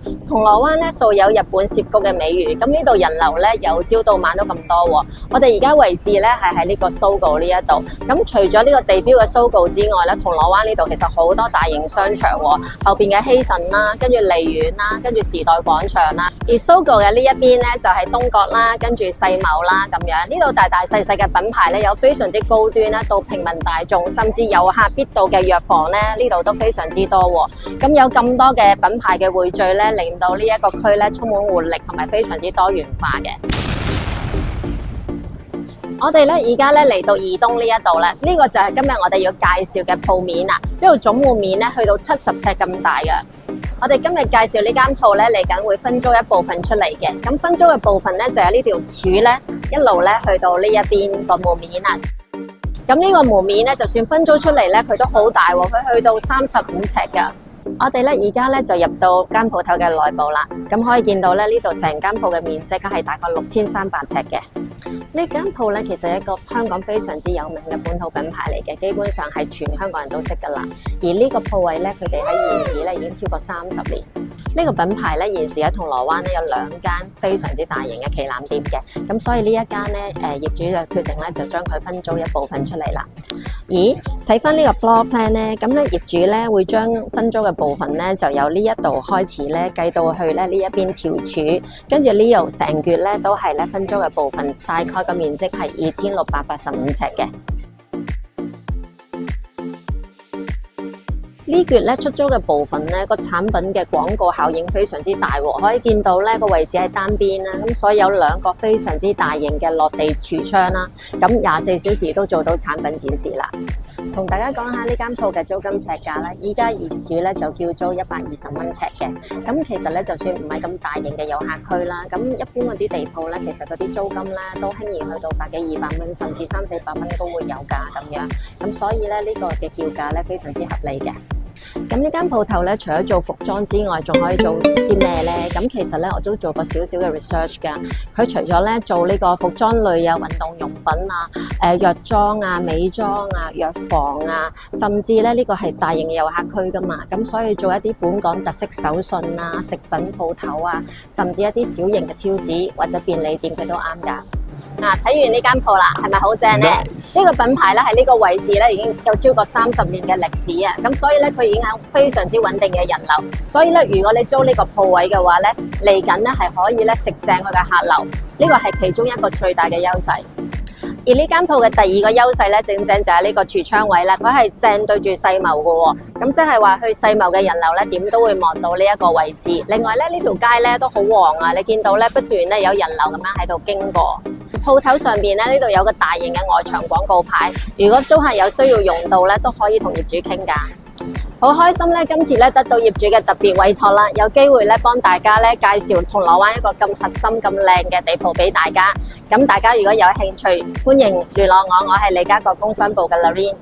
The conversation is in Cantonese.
銅鑼灣咧素有日本涉谷嘅美譽，咁呢度人流咧由朝到晚都咁多喎。我哋而家位置咧係喺呢個 Sogo 呢一度，咁除咗呢個地標嘅 Sogo 之外咧，銅鑼灣呢度其實好多大型商場喎，後邊嘅希慎啦，跟住利園啦，跟住時代廣場啦，而 Sogo 嘅呢一邊咧就係東角啦，跟住世貿啦咁樣。呢度大大細細嘅品牌咧有非常之高端啦，到平民大眾甚至遊客必到嘅藥房咧，呢度都非常之多喎。咁有咁多嘅品牌嘅匯聚咧，令到呢一個區咧充滿活力同埋非常之多元化嘅。我哋咧而家咧嚟到怡東呢一度咧，呢個就係今日我哋要介紹嘅鋪面啊！呢度總戶面咧去到70尺咁大嘅。我哋今日介紹呢間鋪咧，嚟緊會分租一部分出嚟嘅。咁分租嘅部分咧就有呢條柱咧，一路咧去到呢一邊個門面啊。咁呢個門面咧，就算分租出嚟咧，佢都好大喎，佢去到35尺噶。我哋咧而家咧就入到間鋪頭嘅內部啦，咁可以見到咧呢度成間鋪嘅面積係大概6300尺嘅。呢間鋪咧其實係一個香港非常之有名嘅本土品牌嚟嘅，基本上係全香港人都識噶啦。而呢個鋪位咧，佢哋喺現址咧已經超過30年。呢個品牌咧現時喺銅鑼灣咧有2間非常之大型嘅旗艦店嘅，咁所以呢一間咧業主就決定咧就將佢分租一部分出嚟啦。咦，睇翻呢個 floor plan 咧，咁咧業主咧會將分租嘅部分咧就由呢一度開始咧計到去咧呢一邊條柱，跟住呢度成橛咧都係咧分租嘅部分，大概個面積係2685尺嘅。呢橛咧出租嘅部分咧個產品嘅廣告效應非常之大喎，可以見到咧個位置係單邊啦，咁所以有2個非常之大型嘅落地櫥窗啦，咁24小時都做到產品展示啦。同大家講下呢間鋪嘅租金尺價啦，依家業主咧就叫租120蚊尺嘅，咁其實咧就算唔係咁大型嘅遊客區啦，咁一般嗰啲地鋪咧，其實嗰啲租金咧都輕易去到100幾200蚊，甚至300-400蚊都會有㗎咁樣，咁所以咧呢個嘅叫價咧非常之合理嘅。咁呢間鋪頭咧，除咗做服裝之外，仲可以做啲咩咧？咁其實咧，我都做過少少嘅 research 㗎。佢除咗咧做呢個服裝類啊、運動用品啊、藥妝啊、美妝啊、藥房啊，甚至咧呢個係大型嘅遊客區㗎嘛。咁所以做一啲本港特色手信啊、食品鋪頭啊，甚至一啲小型嘅超市或者便利店，佢都啱㗎。睇完呢間鋪啦，係咪好正呢？呢個品牌咧喺呢個位置咧已經有超過30年嘅歷史啊，咁所以咧佢已經有非常之穩定嘅人流，所以咧如果你租呢個鋪位嘅話咧，嚟緊咧係可以咧食正佢嘅客流，呢個係其中一個最大嘅優勢。而呢間鋪嘅第2個優勢咧，正正就係呢個櫥窗位啦，佢係正對住世貿嘅喎，咁即係話去世貿嘅人流咧點都會望到呢一個位置。另外咧呢條街咧都好旺啊，你見到咧不斷咧有人流咁樣喺度經過。鋪頭上邊咧呢度有個大型嘅外牆廣告牌，如果租客有需要用到咧，都可以同業主傾㗎。好開心咧，今次咧得到業主嘅特別委託啦，有機會咧幫大家咧介紹銅鑼灣一個咁核心、咁靚嘅地鋪俾大家。咁大家如果有興趣，歡迎聯絡我，我係利嘉閣工商部嘅 Lorraine。